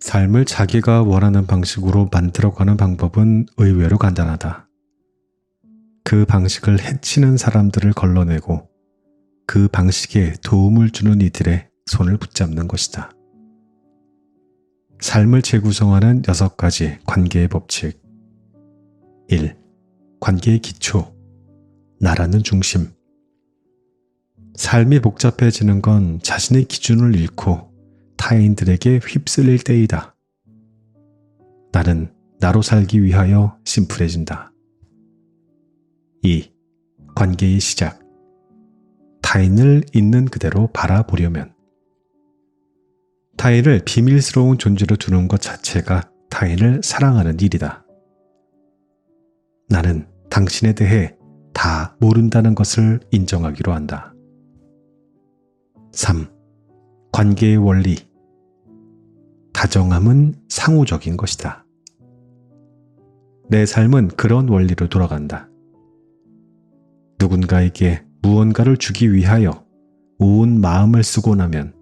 삶을 자기가 원하는 방식으로 만들어가는 방법은 의외로 간단하다. 그 방식을 해치는 사람들을 걸러내고 그 방식에 도움을 주는 이들의 손을 붙잡는 것이다. 삶을 재구성하는 6가지 관계의 법칙. 1. 관계의 기초. 나라는 중심. 삶이 복잡해지는 건 자신의 기준을 잃고 타인들에게 휩쓸릴 때이다. 나는 나로 살기 위하여 심플해진다. 2. 관계의 시작. 타인을 있는 그대로 바라보려면. 타인을 비밀스러운 존재로 두는 것 자체가 타인을 사랑하는 일이다. 나는 당신에 대해 다 모른다는 것을 인정하기로 한다. 3. 관계의 원리. 다정함은 상호적인 것이다. 내 삶은 그런 원리로 돌아간다. 누군가에게 무언가를 주기 위하여 온 마음을 쓰고 나면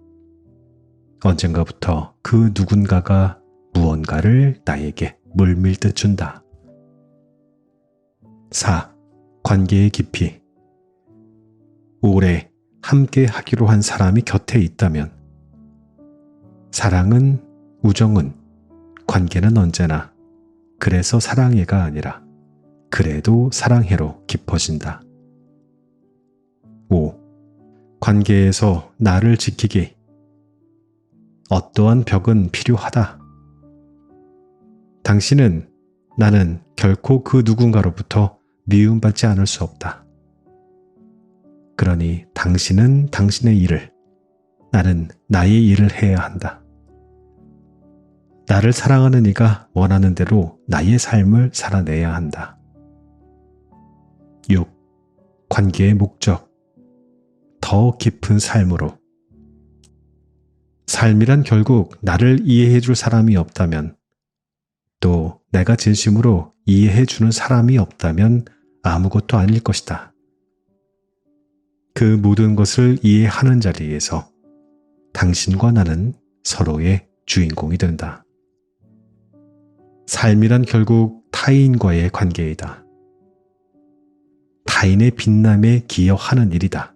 언젠가부터 그 누군가가 무언가를 나에게 물밀듯 준다. 4. 관계의 깊이. 오래 함께 하기로 한 사람이 곁에 있다면 사랑은, 우정은, 관계는 언제나 그래서 사랑해가 아니라 그래도 사랑해로 깊어진다. 5. 관계에서 나를 지키기. 어떠한 벽은 필요하다. 당신은, 나는 결코 그 누군가로부터 미움받지 않을 수 없다. 그러니 당신은 당신의 일을, 나는 나의 일을 해야 한다. 나를 사랑하는 이가 원하는 대로 나의 삶을 살아내야 한다. 6. 관계의 목적. 더 깊은 삶으로. 삶이란 결국 나를 이해해 줄 사람이 없다면, 또 내가 진심으로 이해해 주는 사람이 없다면 아무것도 아닐 것이다. 그 모든 것을 이해하는 자리에서 당신과 나는 서로의 주인공이 된다. 삶이란 결국 타인과의 관계이다. 타인의 빛남에 기여하는 일이다.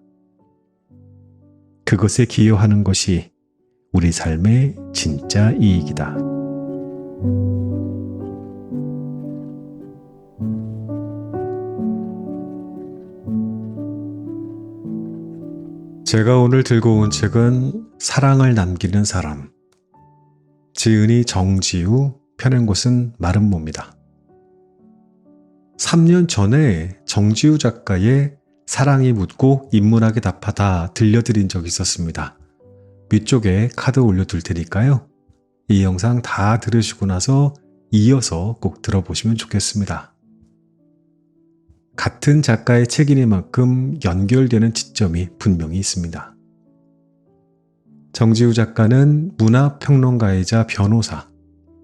그것에 기여하는 것이 우리 삶의 진짜 이익이다. 제가 오늘 들고 온 책은 사랑을 남기는 사람. 지은이 정지우, 펴낸 곳은 마름모입니다. 3년 전에 정지우 작가의 사랑이 묻고 인문학이 답하다 들려드린 적이 있었습니다. 위쪽에 카드 올려둘 테니까요. 이 영상 다 들으시고 나서 이어서 꼭 들어보시면 좋겠습니다. 같은 작가의 책이니만큼 연결되는 지점이 분명히 있습니다. 정지우 작가는 문화평론가이자 변호사,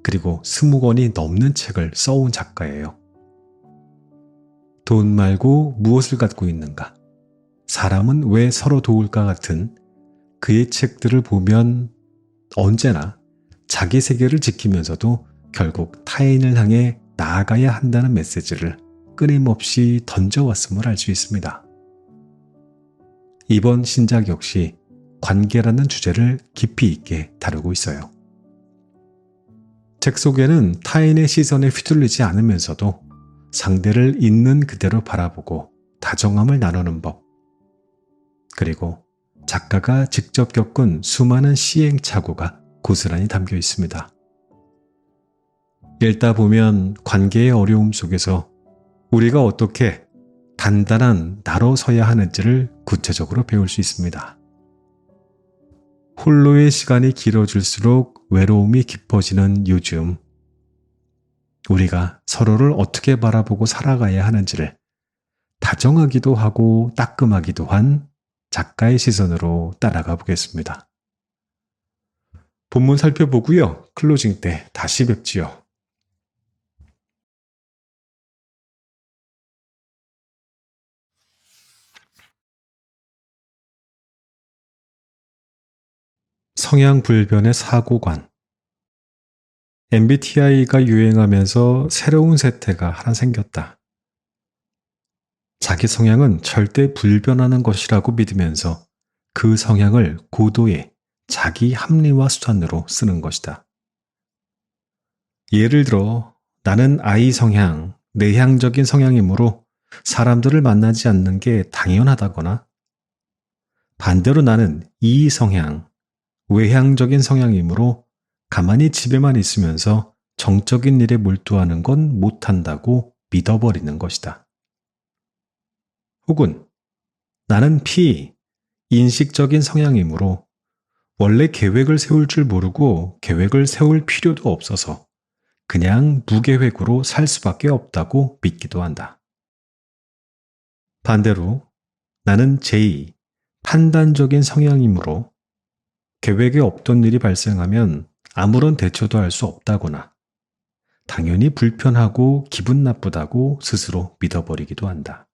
그리고 20권이 넘는 책을 써온 작가예요. 돈 말고 무엇을 갖고 있는가? 사람은 왜 서로 도울까 같은 그의 책들을 보면 언제나 자기 세계를 지키면서도 결국 타인을 향해 나아가야 한다는 메시지를 끊임없이 던져왔음을 알 수 있습니다. 이번 신작 역시 관계라는 주제를 깊이 있게 다루고 있어요. 책 속에는 타인의 시선에 휘둘리지 않으면서도 상대를 있는 그대로 바라보고 다정함을 나누는 법, 그리고 작가가 직접 겪은 수많은 시행착오가 고스란히 담겨 있습니다. 읽다 보면 관계의 어려움 속에서 우리가 어떻게 단단한 나로 서야 하는지를 구체적으로 배울 수 있습니다. 홀로의 시간이 길어질수록 외로움이 깊어지는 요즘, 우리가 서로를 어떻게 바라보고 살아가야 하는지를 다정하기도 하고 따끔하기도 한 작가의 시선으로 따라가 보겠습니다. 본문 살펴보고요. 클로징 때 다시 뵙지요. 성향불변의 사고관. MBTI가 유행하면서 새로운 세태가 하나 생겼다. 자기 성향은 절대 불변하는 것이라고 믿으면서 그 성향을 고도의 자기 합리화 수단으로 쓰는 것이다. 예를 들어, 나는 I 성향, 내향적인 성향이므로 사람들을 만나지 않는 게 당연하다거나, 반대로 나는 E 성향, 외향적인 성향이므로 가만히 집에만 있으면서 정적인 일에 몰두하는 건 못한다고 믿어버리는 것이다. 혹은 나는 P, 인식적인 성향이므로 원래 계획을 세울 줄 모르고 계획을 세울 필요도 없어서 그냥 무계획으로 살 수밖에 없다고 믿기도 한다. 반대로 나는 J, 판단적인 성향이므로 계획에 없던 일이 발생하면 아무런 대처도 할 수 없다거나 당연히 불편하고 기분 나쁘다고 스스로 믿어버리기도 한다.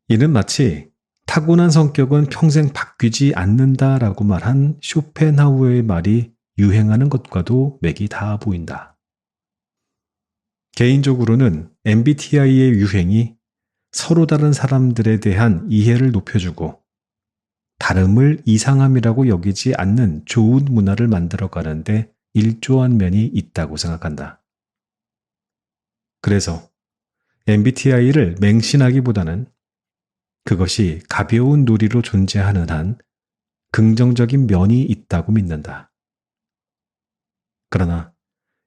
이는 마치 타고난 성격은 평생 바뀌지 않는다라고 말한 쇼펜하우어의 말이 유행하는 것과도 맥이 닿아 보인다. 개인적으로는 MBTI의 유행이 서로 다른 사람들에 대한 이해를 높여주고 다름을 이상함이라고 여기지 않는 좋은 문화를 만들어가는데 일조한 면이 있다고 생각한다. 그래서 MBTI를 맹신하기보다는 그것이 가벼운 놀이로 존재하는 한 긍정적인 면이 있다고 믿는다. 그러나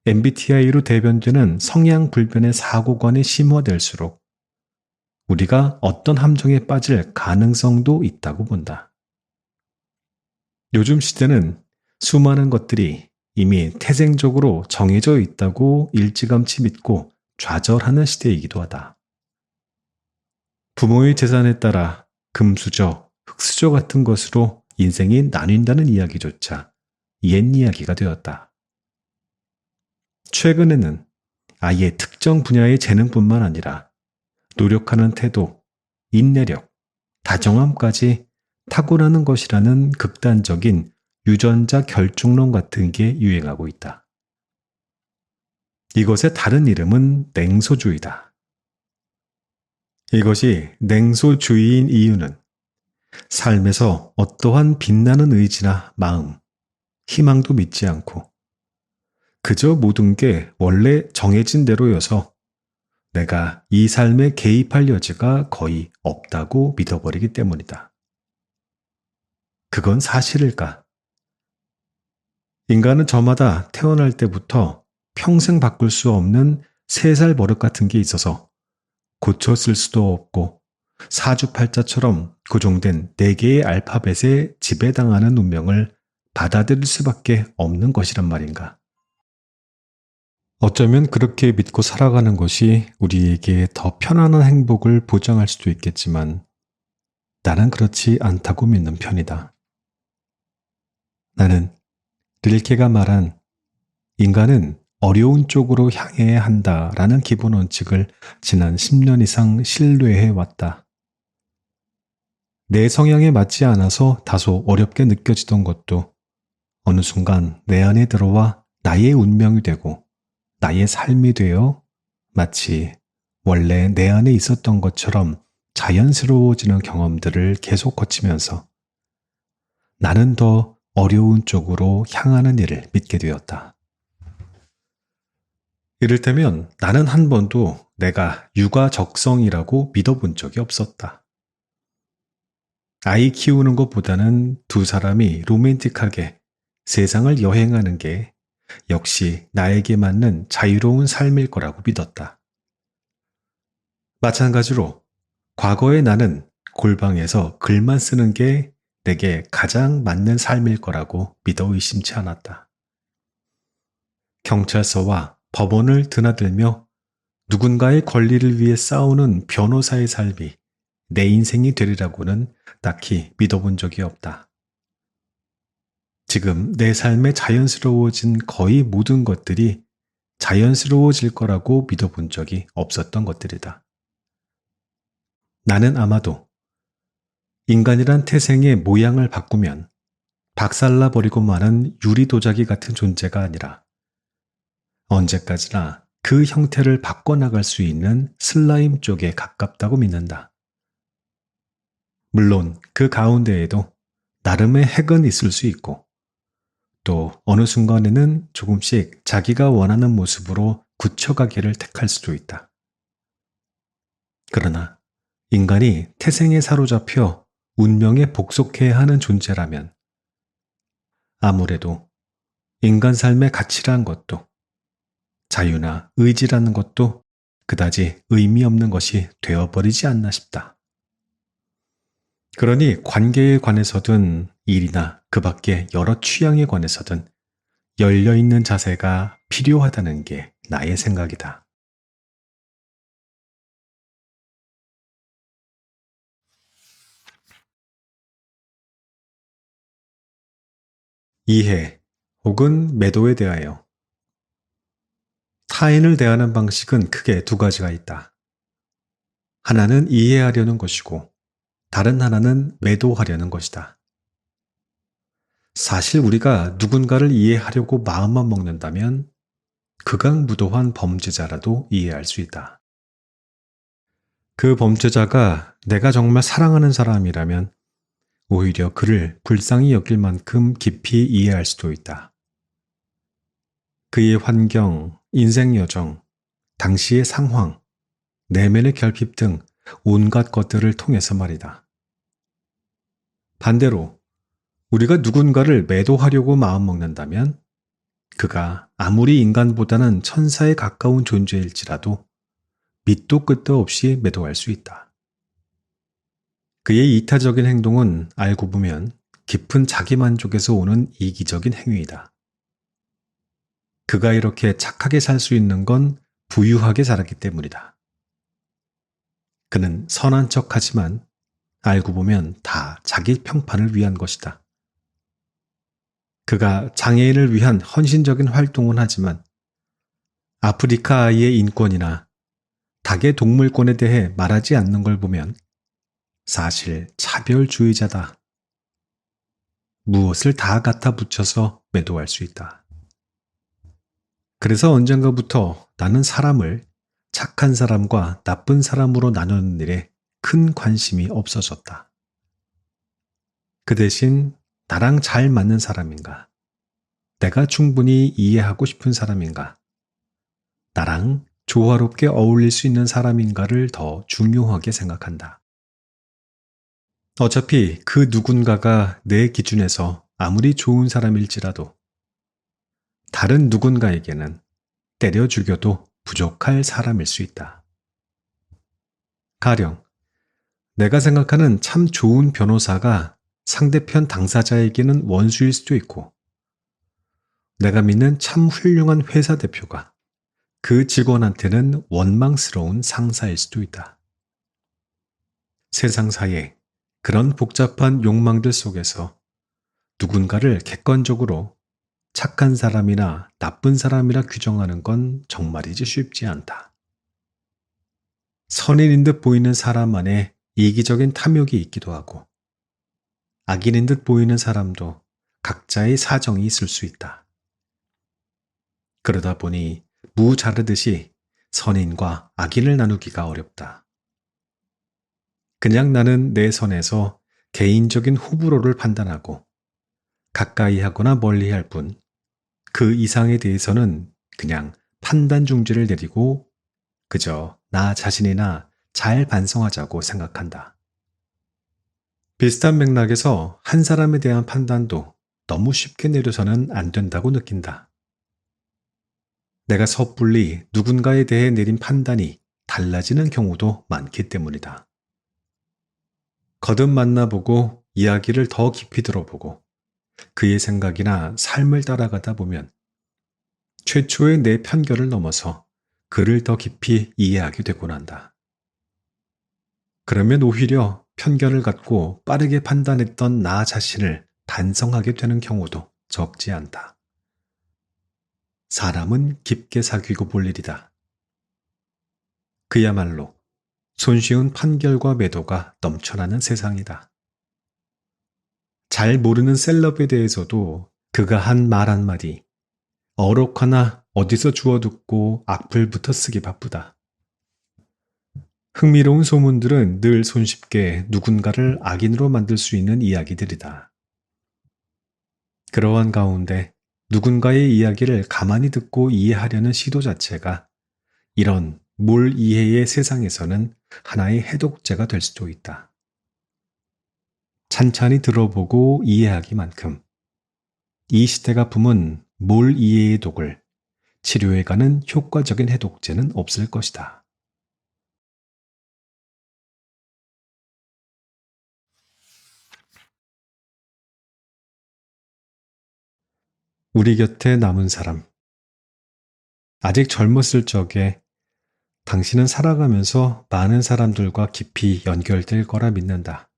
MBTI로 대변되는 성향 불변의 사고관이 심화될수록 우리가 어떤 함정에 빠질 가능성도 있다고 본다. 요즘 시대는 수많은 것들이 이미 태생적으로 정해져 있다고 일찌감치 믿고 좌절하는 시대이기도 하다. 부모의 재산에 따라 금수저, 흙수저 같은 것으로 인생이 나뉜다는 이야기조차 옛 이야기가 되었다. 최근에는 아예 특정 분야의 재능뿐만 아니라 노력하는 태도, 인내력, 다정함까지 타고나는 것이라는 극단적인 유전자 결중론 같은 게 유행하고 있다. 이것의 다른 이름은 냉소주의다. 이것이 냉소주의인 이유는 삶에서 어떠한 빛나는 의지나 마음, 희망도 믿지 않고 그저 모든 게 원래 정해진 대로여서 내가 이 삶에 개입할 여지가 거의 없다고 믿어버리기 때문이다. 그건 사실일까? 인간은 저마다 태어날 때부터 평생 바꿀 수 없는 3살 버릇 같은 게 있어서 고쳐 쓸 수도 없고 사주팔자처럼 고정된 4개의 알파벳에 지배당하는 운명을 받아들일 수밖에 없는 것이란 말인가. 어쩌면 그렇게 믿고 살아가는 것이 우리에게 더 편안한 행복을 보장할 수도 있겠지만 나는 그렇지 않다고 믿는 편이다. 나는 릴케가 말한 인간은 어려운 쪽으로 향해야 한다라는 기본 원칙을 지난 10년 이상 신뢰해 왔다. 내 성향에 맞지 않아서 다소 어렵게 느껴지던 것도 어느 순간 내 안에 들어와 나의 운명이 되고 나의 삶이 되어 마치 원래 내 안에 있었던 것처럼 자연스러워지는 경험들을 계속 거치면서 나는 더 어려운 쪽으로 향하는 일을 믿게 되었다. 이를테면 나는 한 번도 내가 육아적성이라고 믿어본 적이 없었다. 아이 키우는 것보다는 두 사람이 로맨틱하게 세상을 여행하는 게 역시 나에게 맞는 자유로운 삶일 거라고 믿었다. 마찬가지로 과거의 나는 골방에서 글만 쓰는 게 내게 가장 맞는 삶일 거라고 믿어 의심치 않았다. 경찰서와 법원을 드나들며 누군가의 권리를 위해 싸우는 변호사의 삶이 내 인생이 되리라고는 딱히 믿어본 적이 없다. 지금 내 삶에 자연스러워진 거의 모든 것들이 자연스러워질 거라고 믿어본 적이 없었던 것들이다. 나는 아마도 인간이란 태생의 모양을 바꾸면 박살나 버리고 마는 유리도자기 같은 존재가 아니라 언제까지나 그 형태를 바꿔나갈 수 있는 슬라임 쪽에 가깝다고 믿는다. 물론 그 가운데에도 나름의 핵은 있을 수 있고, 또 어느 순간에는 조금씩 자기가 원하는 모습으로 굳혀가기를 택할 수도 있다. 그러나 인간이 태생에 사로잡혀 운명에 복속해야 하는 존재라면 아무래도 인간 삶의 가치란 것도 자유나 의지라는 것도 그다지 의미 없는 것이 되어버리지 않나 싶다. 그러니 관계에 관해서든 일이나 그 밖의 여러 취향에 관해서든 열려있는 자세가 필요하다는 게 나의 생각이다. 이해 혹은 매도에 대하여 타인을 대하는 방식은 크게 두 가지가 있다. 하나는 이해하려는 것이고 다른 하나는 매도하려는 것이다. 사실 우리가 누군가를 이해하려고 마음만 먹는다면 극악무도한 범죄자라도 이해할 수 있다. 그 범죄자가 내가 정말 사랑하는 사람이라면 오히려 그를 불쌍히 여길 만큼 깊이 이해할 수도 있다. 그의 환경, 인생 여정, 당시의 상황, 내면의 결핍 등 온갖 것들을 통해서 말이다. 반대로 우리가 누군가를 매도하려고 마음먹는다면 그가 아무리 인간보다는 천사에 가까운 존재일지라도 밑도 끝도 없이 매도할 수 있다. 그의 이타적인 행동은 알고 보면 깊은 자기만족에서 오는 이기적인 행위이다. 그가 이렇게 착하게 살 수 있는 건 부유하게 살았기 때문이다. 그는 선한 척하지만 알고 보면 다 자기 평판을 위한 것이다. 그가 장애인을 위한 헌신적인 활동은 하지만 아프리카 아이의 인권이나 닭의 동물권에 대해 말하지 않는 걸 보면 사실 차별주의자다. 무엇을 다 갖다 붙여서 매도할 수 있다. 그래서 언젠가부터 나는 사람을 착한 사람과 나쁜 사람으로 나누는 일에 큰 관심이 없어졌다. 그 대신 나랑 잘 맞는 사람인가? 내가 충분히 이해하고 싶은 사람인가? 나랑 조화롭게 어울릴 수 있는 사람인가를 더 중요하게 생각한다. 어차피 그 누군가가 내 기준에서 아무리 좋은 사람일지라도 다른 누군가에게는 때려 죽여도 부족할 사람일 수 있다. 가령 내가 생각하는 참 좋은 변호사가 상대편 당사자에게는 원수일 수도 있고 내가 믿는 참 훌륭한 회사 대표가 그 직원한테는 원망스러운 상사일 수도 있다. 세상사에 그런 복잡한 욕망들 속에서 누군가를 객관적으로 착한 사람이나 나쁜 사람이라 규정하는 건 정말이지 쉽지 않다. 선인인 듯 보이는 사람 안에 이기적인 탐욕이 있기도 하고 악인인 듯 보이는 사람도 각자의 사정이 있을 수 있다. 그러다 보니 무 자르듯이 선인과 악인을 나누기가 어렵다. 그냥 나는 내 선에서 개인적인 호불호를 판단하고 가까이 하거나 멀리 할 뿐 그 이상에 대해서는 그냥 판단 중지를 내리고 그저 나 자신이나 잘 반성하자고 생각한다. 비슷한 맥락에서 한 사람에 대한 판단도 너무 쉽게 내려서는 안 된다고 느낀다. 내가 섣불리 누군가에 대해 내린 판단이 달라지는 경우도 많기 때문이다. 거듭 만나보고 이야기를 더 깊이 들어보고 그의 생각이나 삶을 따라가다 보면 최초의 내 편견을 넘어서 그를 더 깊이 이해하게 되곤 한다. 그러면 오히려 편견을 갖고 빠르게 판단했던 나 자신을 반성하게 되는 경우도 적지 않다. 사람은 깊게 사귀고 볼 일이다. 그야말로 손쉬운 판결과 매도가 넘쳐나는 세상이다. 잘 모르는 셀럽에 대해서도 그가 한 말 한마디, 어록하나 어디서 주워 듣고 악플부터 쓰기 바쁘다. 흥미로운 소문들은 늘 손쉽게 누군가를 악인으로 만들 수 있는 이야기들이다. 그러한 가운데 누군가의 이야기를 가만히 듣고 이해하려는 시도 자체가 이런 물 이해의 세상에서는 하나의 해독제가 될 수도 있다. 찬찬히 들어보고 이해하기만큼 이 시대가 품은 물 이해의 독을 치료해가는 효과적인 해독제는 없을 것이다. 우리 곁에 남은 사람. 아직 젊었을 적에 당신은 살아가면서 많은 사람들과 깊이 연결될 거라 믿는다.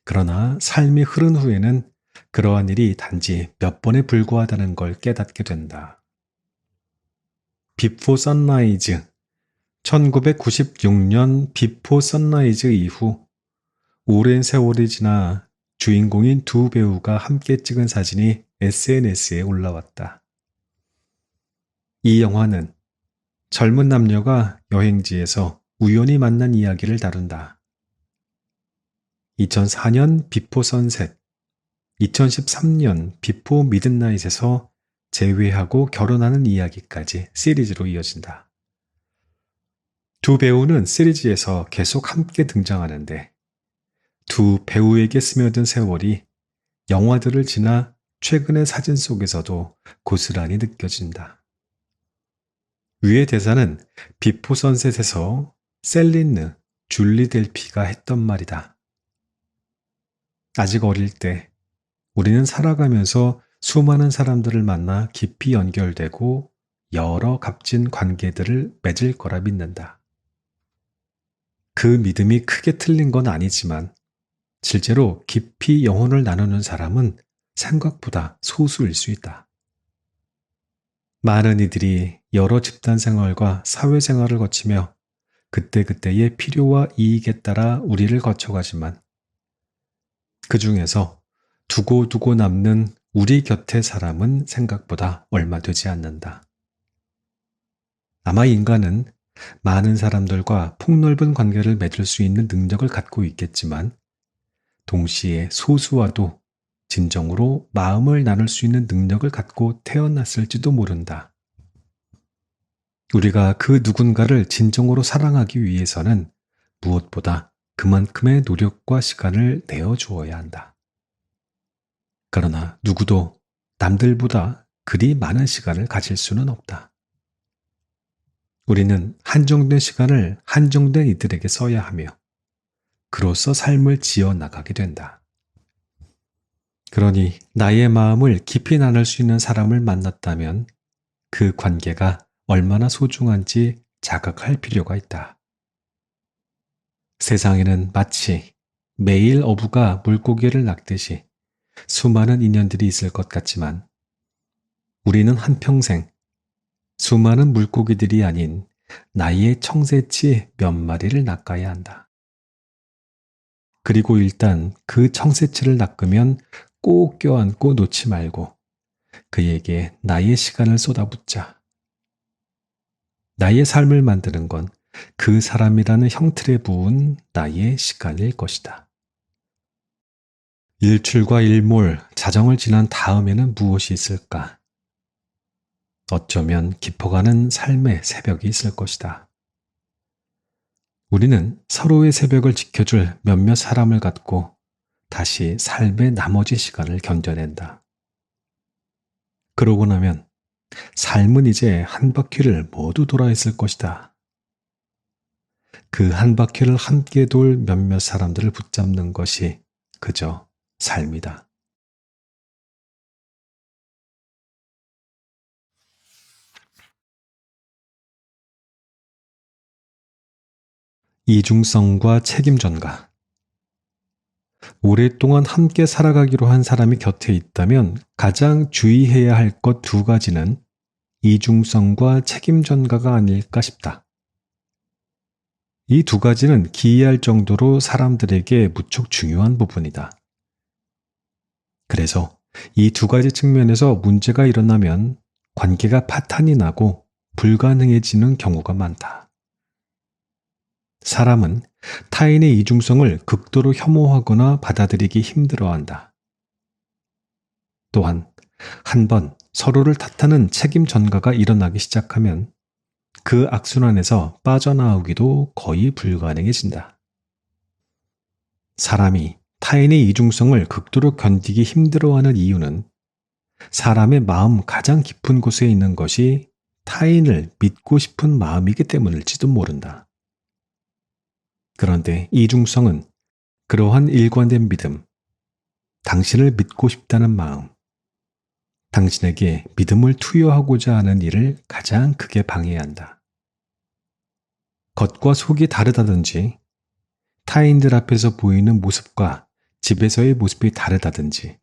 그러나 삶이 흐른 후에는 그러한 일이 단지 몇 번에 불과하다는 걸 깨닫게 된다. 비포 선라이즈 1996년 비포 선라이즈 이후 오랜 세월이 지나 주인공인 두 배우가 함께 찍은 사진이 SNS에 올라왔다. 이 영화는 젊은 남녀가 여행지에서 우연히 만난 이야기를 다룬다. 2004년 비포 선셋, 2013년 비포 미드나잇에서 재회하고 결혼하는 이야기까지 시리즈로 이어진다. 두 배우는 시리즈에서 계속 함께 등장하는데 두 배우에게 스며든 세월이 영화들을 지나 최근의 사진 속에서도 고스란히 느껴진다. 위의 대사는 비포 선셋에서 셀린느, 줄리 델피가 했던 말이다. 아직 어릴 때 우리는 살아가면서 수많은 사람들을 만나 깊이 연결되고 여러 값진 관계들을 맺을 거라 믿는다. 그 믿음이 크게 틀린 건 아니지만 실제로 깊이 영혼을 나누는 사람은 생각보다 소수일 수 있다. 많은 이들이 여러 집단 생활과 사회 생활을 거치며 그때그때의 필요와 이익에 따라 우리를 거쳐가지만 그 중에서 두고두고 남는 우리 곁의 사람은 생각보다 얼마 되지 않는다. 아마 인간은 많은 사람들과 폭넓은 관계를 맺을 수 있는 능력을 갖고 있겠지만 동시에 소수와도 진정으로 마음을 나눌 수 있는 능력을 갖고 태어났을지도 모른다. 우리가 그 누군가를 진정으로 사랑하기 위해서는 무엇보다 그만큼의 노력과 시간을 내어주어야 한다. 그러나 누구도 남들보다 그리 많은 시간을 가질 수는 없다. 우리는 한정된 시간을 한정된 이들에게 써야 하며 그로써 삶을 지어 나가게 된다. 그러니 나의 마음을 깊이 나눌 수 있는 사람을 만났다면 그 관계가 얼마나 소중한지 자각할 필요가 있다. 세상에는 마치 매일 어부가 물고기를 낚듯이 수많은 인연들이 있을 것 같지만 우리는 한평생 수많은 물고기들이 아닌 나의 청새치 몇 마리를 낚아야 한다. 그리고 일단 그 청새치를 낚으면 꼭 껴안고 놓지 말고 그에게 나의 시간을 쏟아붓자. 나의 삶을 만드는 건 그 사람이라는 형틀에 부은 나의 시간일 것이다. 일출과 일몰, 자정을 지난 다음에는 무엇이 있을까? 어쩌면 깊어가는 삶의 새벽이 있을 것이다. 우리는 서로의 새벽을 지켜줄 몇몇 사람을 갖고 다시 삶의 나머지 시간을 견뎌낸다. 그러고 나면 삶은 이제 한 바퀴를 모두 돌아 있을 것이다. 그 한 바퀴를 함께 돌 몇몇 사람들을 붙잡는 것이 그저 삶이다. 이중성과 책임 전가. 오랫동안 함께 살아가기로 한 사람이 곁에 있다면 가장 주의해야 할 것 두 가지는 이중성과 책임 전가가 아닐까 싶다. 이 두 가지는 기이할 정도로 사람들에게 무척 중요한 부분이다. 그래서 이 두 가지 측면에서 문제가 일어나면 관계가 파탄이 나고 불가능해지는 경우가 많다. 사람은 타인의 이중성을 극도로 혐오하거나 받아들이기 힘들어한다. 또한 한 번 서로를 탓하는 책임 전가가 일어나기 시작하면 그 악순환에서 빠져나오기도 거의 불가능해진다. 사람이 타인의 이중성을 극도로 견디기 힘들어하는 이유는 사람의 마음 가장 깊은 곳에 있는 것이 타인을 믿고 싶은 마음이기 때문일지도 모른다. 그런데 이중성은 그러한 일관된 믿음, 당신을 믿고 싶다는 마음, 당신에게 믿음을 투여하고자 하는 일을 가장 크게 방해한다. 겉과 속이 다르다든지, 타인들 앞에서 보이는 모습과 집에서의 모습이 다르다든지,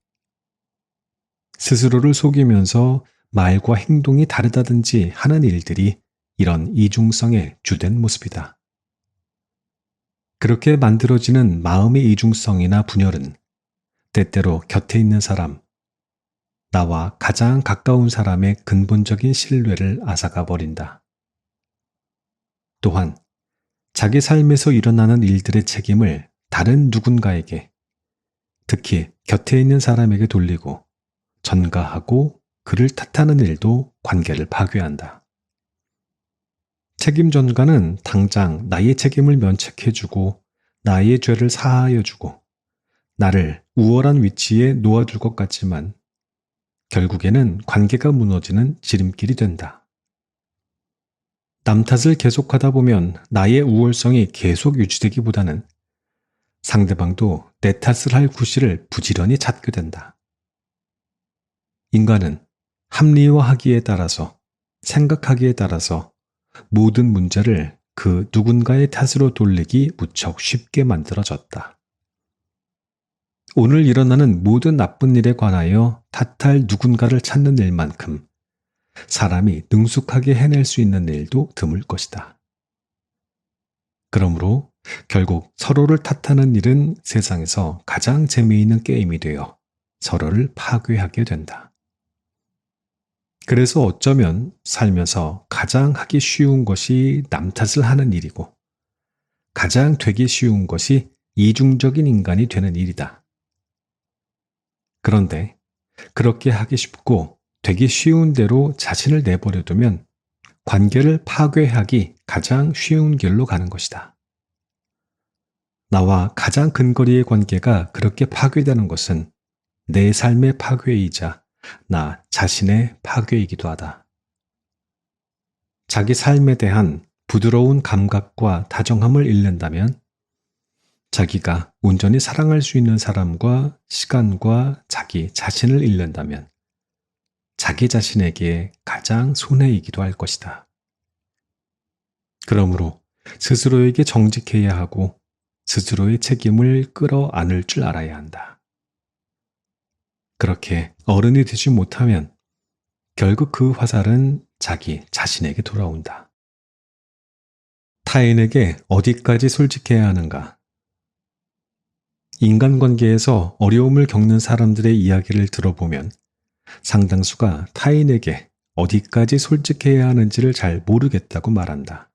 스스로를 속이면서 말과 행동이 다르다든지 하는 일들이 이런 이중성의 주된 모습이다. 그렇게 만들어지는 마음의 이중성이나 분열은 때때로 곁에 있는 사람, 나와 가장 가까운 사람의 근본적인 신뢰를 앗아가 버린다. 또한 자기 삶에서 일어나는 일들의 책임을 다른 누군가에게, 특히 곁에 있는 사람에게 돌리고 전가하고 그를 탓하는 일도 관계를 파괴한다. 책임 전가는 당장 나의 책임을 면책해주고 나의 죄를 사하여주고 나를 우월한 위치에 놓아줄 것 같지만 결국에는 관계가 무너지는 지름길이 된다. 남 탓을 계속하다 보면 나의 우월성이 계속 유지되기보다는 상대방도 내 탓을 할 구실을 부지런히 찾게 된다. 인간은 합리화하기에 따라서, 생각하기에 따라서 모든 문제를 그 누군가의 탓으로 돌리기 무척 쉽게 만들어졌다. 오늘 일어나는 모든 나쁜 일에 관하여 탓할 누군가를 찾는 일만큼 사람이 능숙하게 해낼 수 있는 일도 드물 것이다. 그러므로 결국 서로를 탓하는 일은 세상에서 가장 재미있는 게임이 되어 서로를 파괴하게 된다. 그래서 어쩌면 살면서 가장 하기 쉬운 것이 남 탓을 하는 일이고 가장 되기 쉬운 것이 이중적인 인간이 되는 일이다. 그런데 그렇게 하기 쉽고 되기 쉬운 대로 자신을 내버려 두면 관계를 파괴하기 가장 쉬운 길로 가는 것이다. 나와 가장 근거리의 관계가 그렇게 파괴되는 것은 내 삶의 파괴이자 나 자신의 파괴이기도 하다. 자기 삶에 대한 부드러운 감각과 다정함을 잃는다면 자기가 온전히 사랑할 수 있는 사람과 시간과 자기 자신을 잃는다면 자기 자신에게 가장 손해이기도 할 것이다. 그러므로 스스로에게 정직해야 하고 스스로의 책임을 끌어안을 줄 알아야 한다. 그렇게 어른이 되지 못하면 결국 그 화살은 자기 자신에게 돌아온다. 타인에게 어디까지 솔직해야 하는가? 인간관계에서 어려움을 겪는 사람들의 이야기를 들어보면 상당수가 타인에게 어디까지 솔직해야 하는지를 잘 모르겠다고 말한다.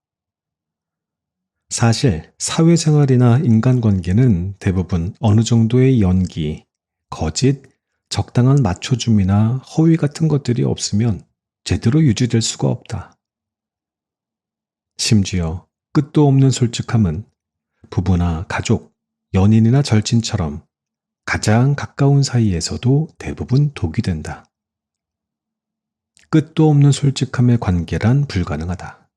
사실 사회생활이나 인간관계는 대부분 어느 정도의 연기, 거짓, 적당한 맞춰줌이나 허위 같은 것들이 없으면 제대로 유지될 수가 없다. 심지어 끝도 없는 솔직함은 부부나 가족, 연인이나 절친처럼 가장 가까운 사이에서도 대부분 독이 된다. 끝도 없는 솔직함의 관계란 불가능하다.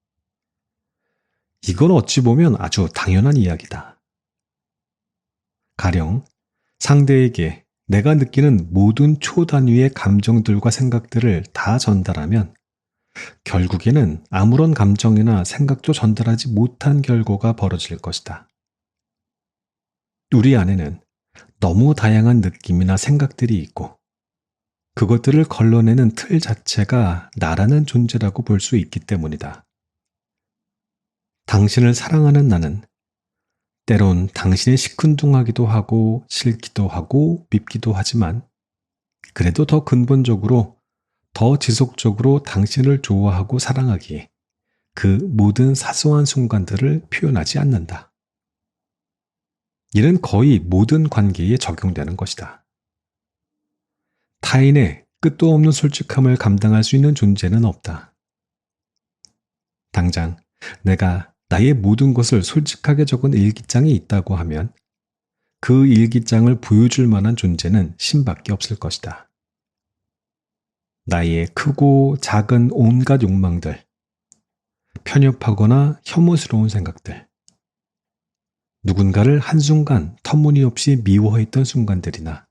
이건 어찌 보면 아주 당연한 이야기다. 가령 상대에게 내가 느끼는 모든 초단위의 감정들과 생각들을 다 전달하면 결국에는 아무런 감정이나 생각도 전달하지 못한 결과가 벌어질 것이다. 우리 안에는 너무 다양한 느낌이나 생각들이 있고 그것들을 걸러내는 틀 자체가 나라는 존재라고 볼 수 있기 때문이다. 당신을 사랑하는 나는 때론 당신이 시큰둥하기도 하고 싫기도 하고 밉기도 하지만 그래도 더 근본적으로, 더 지속적으로 당신을 좋아하고 사랑하기에 그 모든 사소한 순간들을 표현하지 않는다. 이는 거의 모든 관계에 적용되는 것이다. 타인의 끝도 없는 솔직함을 감당할 수 있는 존재는 없다. 당장 내가 나의 모든 것을 솔직하게 적은 일기장이 있다고 하면 그 일기장을 보여줄 만한 존재는 신밖에 없을 것이다. 나의 크고 작은 온갖 욕망들, 편협하거나 혐오스러운 생각들, 누군가를 한순간 터무니없이 미워했던 순간들이나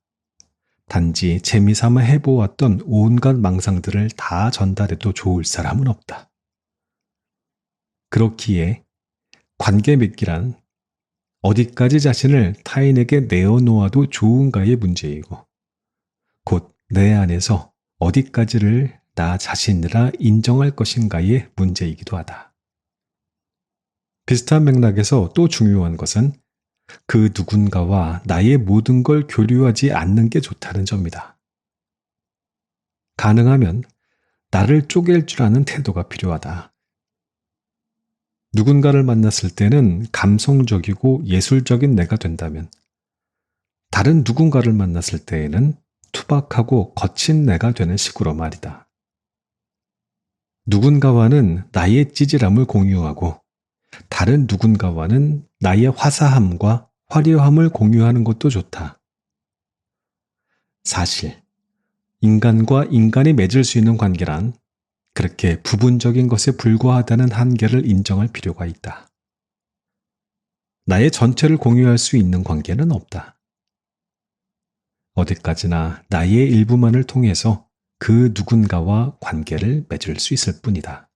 단지 재미삼아 해보았던 온갖 망상들을 다 전달해도 좋을 사람은 없다. 그렇기에 관계 맺기란 어디까지 자신을 타인에게 내어놓아도 좋은가의 문제이고 곧 내 안에서 어디까지를 나 자신이라 인정할 것인가의 문제이기도 하다. 비슷한 맥락에서 또 중요한 것은 그 누군가와 나의 모든 걸 교류하지 않는 게 좋다는 점이다. 가능하면 나를 쪼갤 줄 아는 태도가 필요하다. 누군가를 만났을 때는 감성적이고 예술적인 내가 된다면 다른 누군가를 만났을 때에는 투박하고 거친 내가 되는 식으로 말이다. 누군가와는 나의 찌질함을 공유하고 다른 누군가와는 나의 화사함과 화려함을 공유하는 것도 좋다. 사실 인간과 인간이 맺을 수 있는 관계란 그렇게 부분적인 것에 불과하다는 한계를 인정할 필요가 있다. 나의 전체를 공유할 수 있는 관계는 없다. 어디까지나 나의 일부만을 통해서 그 누군가와 관계를 맺을 수 있을 뿐이다.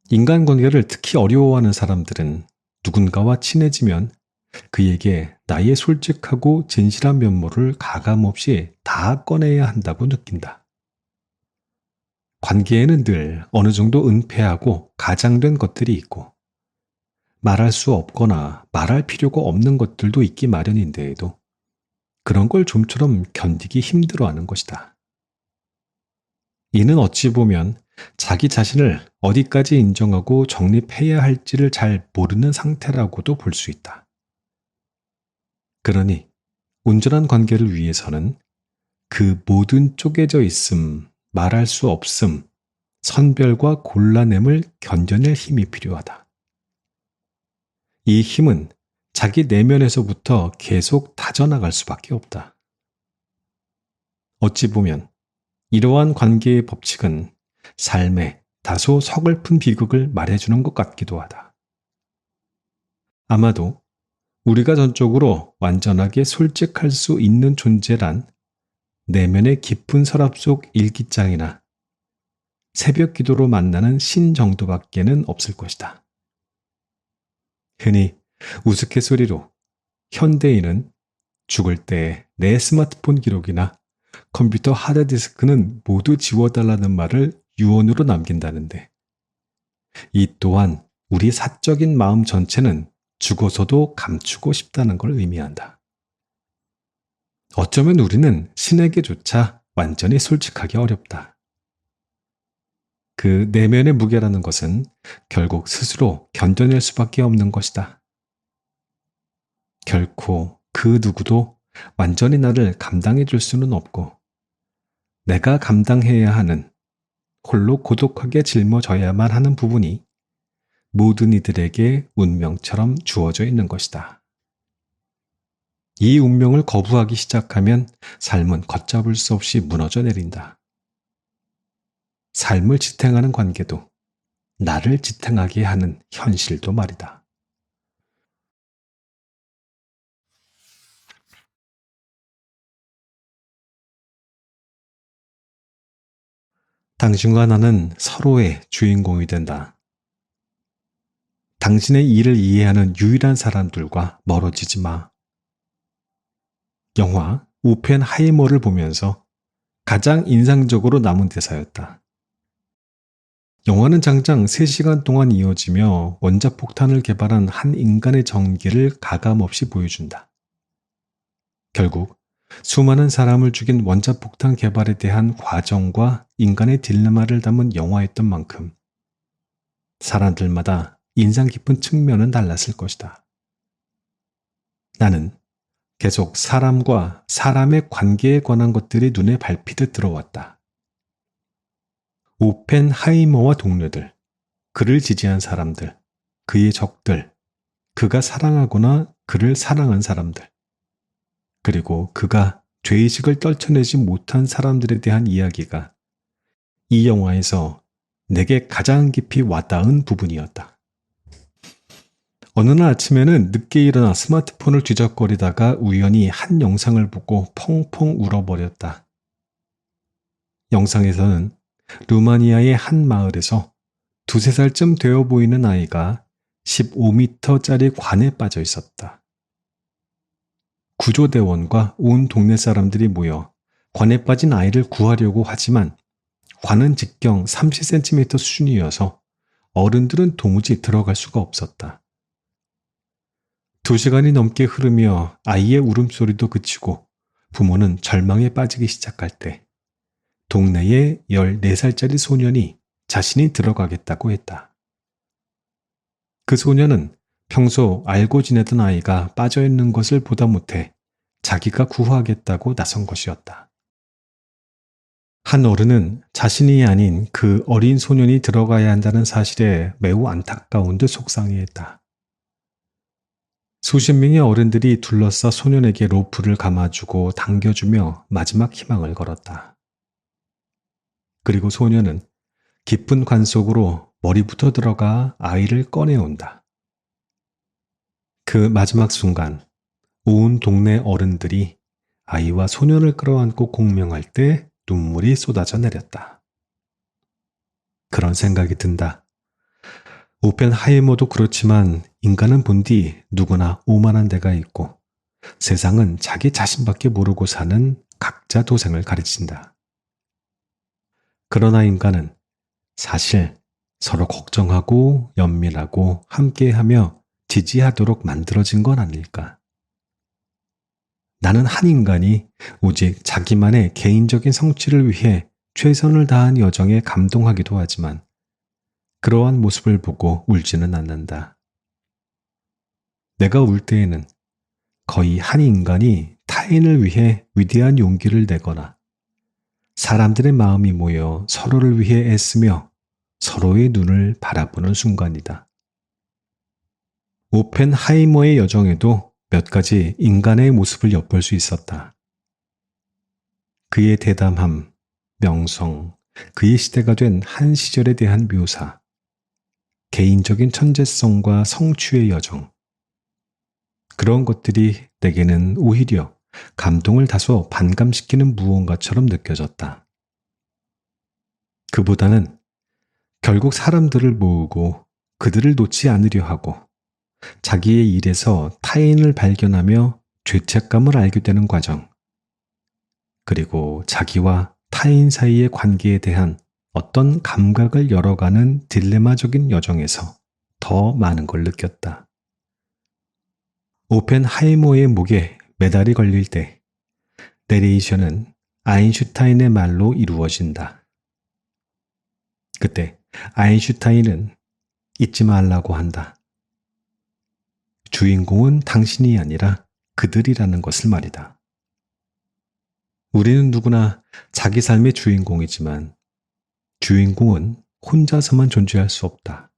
인간관계를 특히 어려워하는 사람들은 누군가와 친해지면 그에게 나의 솔직하고 진실한 면모를 가감없이 다 꺼내야 한다고 느낀다. 관계에는 늘 어느 정도 은폐하고 가장된 것들이 있고 말할 수 없거나 말할 필요가 없는 것들도 있기 마련인데에도 그런 걸 좀처럼 견디기 힘들어하는 것이다. 이는 어찌 보면 자기 자신을 어디까지 인정하고 정립해야 할지를 잘 모르는 상태라고도 볼 수 있다. 그러니 온전한 관계를 위해서는 그 모든 쪼개져 있음, 말할 수 없음, 선별과 곤란함을 견뎌낼 힘이 필요하다. 이 힘은 자기 내면에서부터 계속 다져나갈 수밖에 없다. 어찌 보면 이러한 관계의 법칙은 삶에 다소 서글픈 비극을 말해주는 것 같기도 하다. 아마도 우리가 전적으로 완전하게 솔직할 수 있는 존재란 내면의 깊은 서랍 속 일기장이나 새벽 기도로 만나는 신 정도밖에는 없을 것이다. 흔히 우스갯소리로 현대인은 죽을 때 내 스마트폰 기록이나 컴퓨터 하드디스크는 모두 지워달라는 말을 유언으로 남긴다는데 이 또한 우리 사적인 마음 전체는 죽어서도 감추고 싶다는 걸 의미한다. 어쩌면 우리는 신에게조차 완전히 솔직하기 어렵다. 그 내면의 무게라는 것은 결국 스스로 견뎌낼 수밖에 없는 것이다. 결코 그 누구도 완전히 나를 감당해 줄 수는 없고 내가 감당해야 하는 홀로 고독하게 짊어져야만 하는 부분이 모든 이들에게 운명처럼 주어져 있는 것이다. 이 운명을 거부하기 시작하면 삶은 걷잡을 수 없이 무너져 내린다. 삶을 지탱하는 관계도 나를 지탱하게 하는 현실도 말이다. 당신과 나는 서로의 주인공이 된다. 당신의 일을 이해하는 유일한 사람들과 멀어지지 마. 영화 오펜하이머를 보면서 가장 인상적으로 남은 대사였다. 영화는 장장 3시간 동안 이어지며 원자폭탄을 개발한 한 인간의 전기를 가감없이 보여준다. 결국 수많은 사람을 죽인 원자폭탄 개발에 대한 과정과 인간의 딜레마를 담은 영화였던 만큼 사람들마다 인상 깊은 측면은 달랐을 것이다. 나는 계속 사람과 사람의 관계에 관한 것들이 눈에 밟히듯 들어왔다. 오펜하이머와 동료들, 그를 지지한 사람들, 그의 적들, 그가 사랑하거나 그를 사랑한 사람들, 그리고 그가 죄의식을 떨쳐내지 못한 사람들에 대한 이야기가 이 영화에서 내게 가장 깊이 와닿은 부분이었다. 어느 날 아침에는 늦게 일어나 스마트폰을 뒤적거리다가 우연히 한 영상을 보고 펑펑 울어버렸다. 영상에서는 루마니아의 한 마을에서 2~3살쯤 되어 보이는 아이가 15m짜리 관에 빠져 있었다. 구조대원과 온 동네 사람들이 모여 관에 빠진 아이를 구하려고 하지만 관은 직경 30cm 수준이어서 어른들은 도무지 들어갈 수가 없었다. 2시간이 넘게 흐르며 아이의 울음소리도 그치고 부모는 절망에 빠지기 시작할 때 동네의 14살짜리 소년이 자신이 들어가겠다고 했다. 그 소년은 평소 알고 지내던 아이가 빠져있는 것을 보다 못해 자기가 구하겠다고 나선 것이었다. 한 어른은 자신이 아닌 그 어린 소년이 들어가야 한다는 사실에 매우 안타까운 듯 속상해했다. 수십 명의 어른들이 둘러싸 소년에게 로프를 감아주고 당겨주며 마지막 희망을 걸었다. 그리고 소년은 깊은 관 속으로 머리부터 들어가 아이를 꺼내온다. 그 마지막 순간 온 동네 어른들이 아이와 소년을 끌어안고 공명할 때 눈물이 쏟아져 내렸다. 그런 생각이 든다. 오펜하이머도 그렇지만 인간은 본디 누구나 오만한 데가 있고 세상은 자기 자신밖에 모르고 사는 각자 도생을 가르친다. 그러나 인간은 사실 서로 걱정하고 연민하고 함께하며 지지하도록 만들어진 건 아닐까. 나는 한 인간이 오직 자기만의 개인적인 성취를 위해 최선을 다한 여정에 감동하기도 하지만 그러한 모습을 보고 울지는 않는다. 내가 울 때에는 거의 한 인간이 타인을 위해 위대한 용기를 내거나 사람들의 마음이 모여 서로를 위해 애쓰며 서로의 눈을 바라보는 순간이다. 오펜하이머의 여정에도 몇 가지 인간의 모습을 엿볼 수 있었다. 그의 대담함, 명성, 그의 시대가 된 한 시절에 대한 묘사, 개인적인 천재성과 성취의 여정. 그런 것들이 내게는 오히려 감동을 다소 반감시키는 무언가처럼 느껴졌다. 그보다는 결국 사람들을 모으고 그들을 놓지 않으려 하고 자기의 일에서 타인을 발견하며 죄책감을 알게 되는 과정, 그리고 자기와 타인 사이의 관계에 대한 어떤 감각을 열어가는 딜레마적인 여정에서 더 많은 걸 느꼈다. 오펜하이머의 목에 메달이 걸릴 때 내레이션은 아인슈타인의 말로 이루어진다. 그때 아인슈타인은 잊지 말라고 한다. 주인공은 당신이 아니라 그들이라는 것을 말이다. 우리는 누구나 자기 삶의 주인공이지만 주인공은 혼자서만 존재할 수 없다.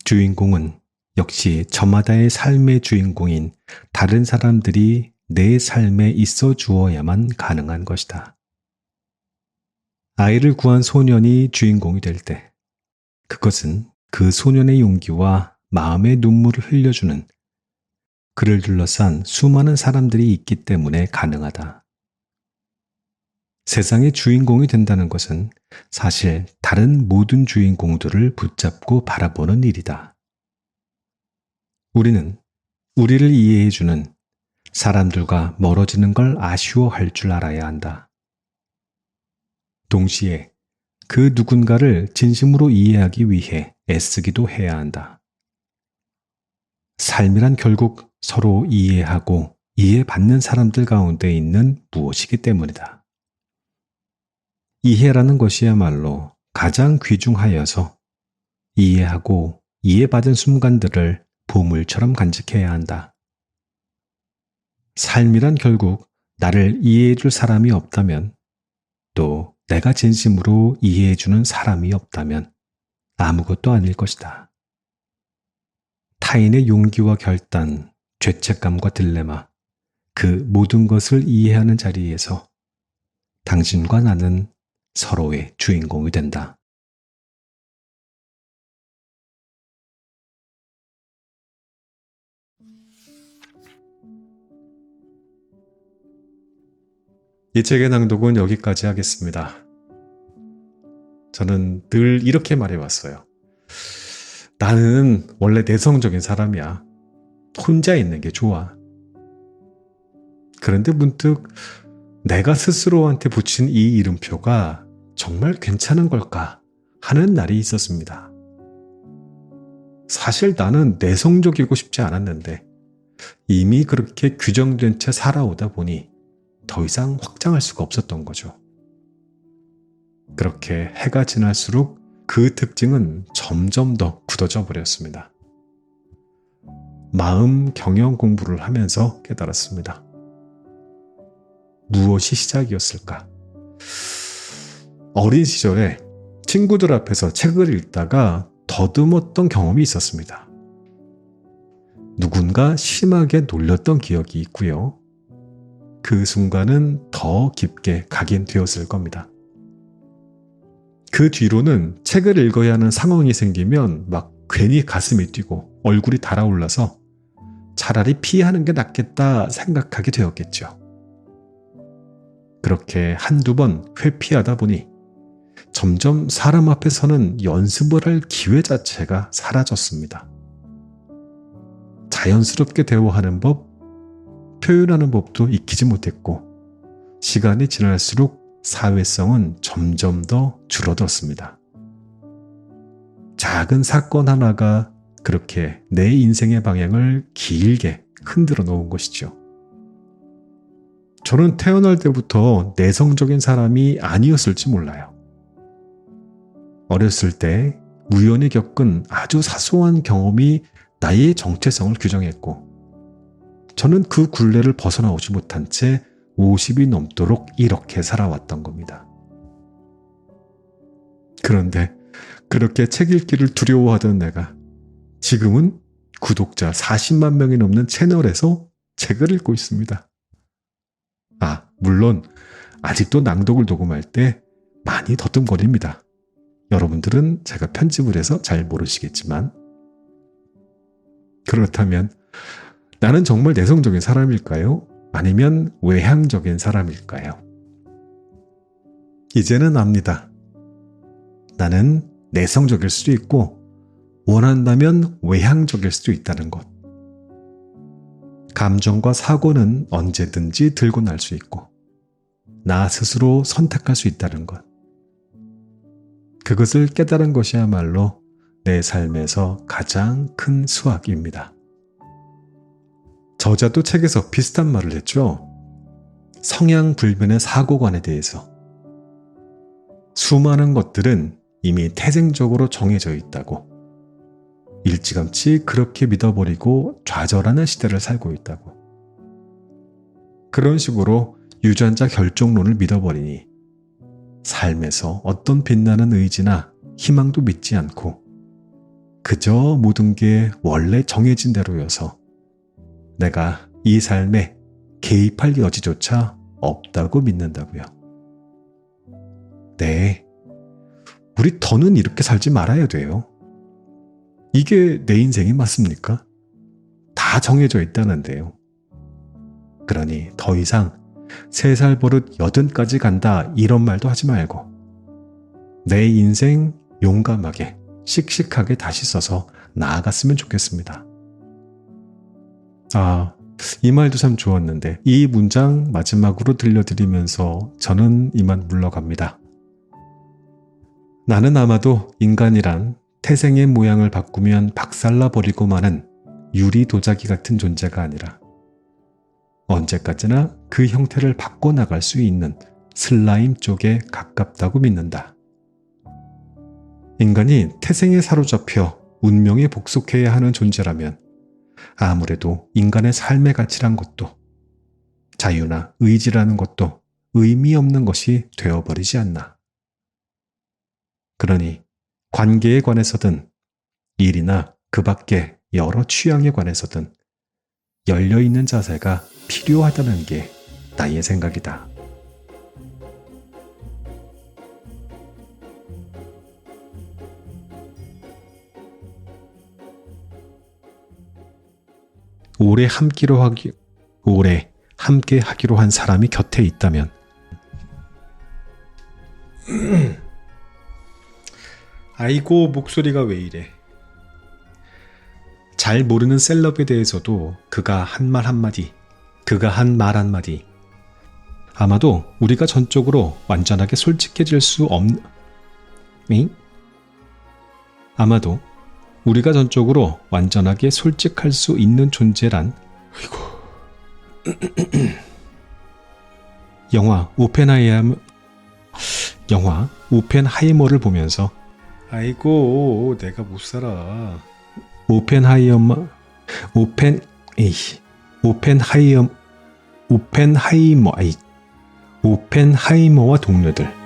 주인공은 역시 저마다의 삶의 주인공인 다른 사람들이 내 삶에 있어 주어야만 가능한 것이다. 아이를 구한 소년이 주인공이 될 때, 그것은 그 소년의 용기와 마음의 눈물을 흘려주는 그를 둘러싼 수많은 사람들이 있기 때문에 가능하다. 세상의 주인공이 된다는 것은 사실 다른 모든 주인공들을 붙잡고 바라보는 일이다. 우리는 우리를 이해해주는 사람들과 멀어지는 걸 아쉬워할 줄 알아야 한다. 동시에 그 누군가를 진심으로 이해하기 위해 애쓰기도 해야 한다. 삶이란 결국 서로 이해하고 이해받는 사람들 가운데 있는 무엇이기 때문이다. 이해라는 것이야말로 가장 귀중하여서 이해하고 이해받은 순간들을 보물처럼 간직해야 한다. 삶이란 결국 나를 이해해줄 사람이 없다면, 또 내가 진심으로 이해해주는 사람이 없다면 아무것도 아닐 것이다. 타인의 용기와 결단, 죄책감과 딜레마, 그 모든 것을 이해하는 자리에서 당신과 나는 서로의 주인공이 된다. 이 책의 낭독은 여기까지 하겠습니다. 저는 늘 이렇게 말해왔어요. 나는 원래 내성적인 사람이야. 혼자 있는 게 좋아. 그런데 문득 내가 스스로한테 붙인 이 이름표가 정말 괜찮은 걸까 하는 날이 있었습니다. 사실 나는 내성적이고 싶지 않았는데 이미 그렇게 규정된 채 살아오다 보니 더 이상 확장할 수가 없었던 거죠. 그렇게 해가 지날수록 그 특징은 점점 더 굳어져 버렸습니다. 마음 경영 공부를 하면서 깨달았습니다. 무엇이 시작이었을까? 어린 시절에 친구들 앞에서 책을 읽다가 더듬었던 경험이 있었습니다. 누군가 심하게 놀렸던 기억이 있고요. 그 순간은 더 깊게 각인되었을 겁니다. 그 뒤로는 책을 읽어야 하는 상황이 생기면 막 괜히 가슴이 뛰고 얼굴이 달아올라서 차라리 피하는 게 낫겠다 생각하게 되었겠죠. 그렇게 한두 번 회피하다 보니 점점 사람 앞에 서는 연습을 할 기회 자체가 사라졌습니다. 자연스럽게 대화하는 법, 표현하는 법도 익히지 못했고 시간이 지날수록 사회성은 점점 더 줄어들었습니다. 작은 사건 하나가 그렇게 내 인생의 방향을 길게 흔들어 놓은 것이죠. 저는 태어날 때부터 내성적인 사람이 아니었을지 몰라요. 어렸을 때 우연히 겪은 아주 사소한 경험이 나의 정체성을 규정했고 저는 그 굴레를 벗어나오지 못한 채 50이 넘도록 이렇게 살아왔던 겁니다. 그런데 그렇게 책 읽기를 두려워하던 내가 지금은 구독자 40만 명이 넘는 채널에서 책을 읽고 있습니다. 물론 아직도 낭독을 녹음할 때 많이 더듬거립니다. 여러분들은 제가 편집을 해서 잘 모르시겠지만 그렇다면 나는 정말 내성적인 사람일까요? 아니면 외향적인 사람일까요? 이제는 압니다. 나는 내성적일 수도 있고 원한다면 외향적일 수도 있다는 것. 감정과 사고는 언제든지 들고 날 수 있고 나 스스로 선택할 수 있다는 것. 그것을 깨달은 것이야말로 내 삶에서 가장 큰 수확입니다. 저자도 책에서 비슷한 말을 했죠. 성향불변의 사고관에 대해서. 수많은 것들은 이미 태생적으로 정해져 있다고. 일찌감치 그렇게 믿어버리고 좌절하는 시대를 살고 있다고. 그런 식으로 유전자 결정론을 믿어버리니 삶에서 어떤 빛나는 의지나 희망도 믿지 않고 그저 모든 게 원래 정해진 대로여서 내가 이 삶에 개입할 여지조차 없다고 믿는다고요. 네, 우리 더는 이렇게 살지 말아야 돼요. 이게 내 인생이 맞습니까? 다 정해져 있다는데요. 그러니 더 이상 3살 버릇 80까지 간다 이런 말도 하지 말고 내 인생 용감하게 씩씩하게 다시 써서 나아갔으면 좋겠습니다. 이 말도 참 좋았는데 이 문장 마지막으로 들려드리면서 저는 이만 물러갑니다. 나는 아마도 인간이란 태생의 모양을 바꾸면 박살나 버리고 마는 유리 도자기 같은 존재가 아니라 언제까지나 그 형태를 바꿔나갈 수 있는 슬라임 쪽에 가깝다고 믿는다. 인간이 태생에 사로잡혀 운명에 복속해야 하는 존재라면 아무래도 인간의 삶의 가치란 것도 자유나 의지라는 것도 의미 없는 것이 되어버리지 않나. 그러니 관계에 관해서든 일이나 그 밖의 여러 취향에 관해서든 열려있는 자세가 필요하다는 게 나의 생각이다. 오래 함께 하기로 한 사람이 곁에 있다면 아이고 목소리가 왜 이래. 잘 모르는 셀럽에 대해서도 그가 한 말 한마디, 그가 한 말 한마디 아마도 우리가 전적으로 완전하게 솔직해질 수 없는 아마도 우리가 전적으로 완전하게 솔직할 수 있는 존재란 영화 오펜하이머를 보면서 아이고 내가 못 살아. 오펜하이머와 동료들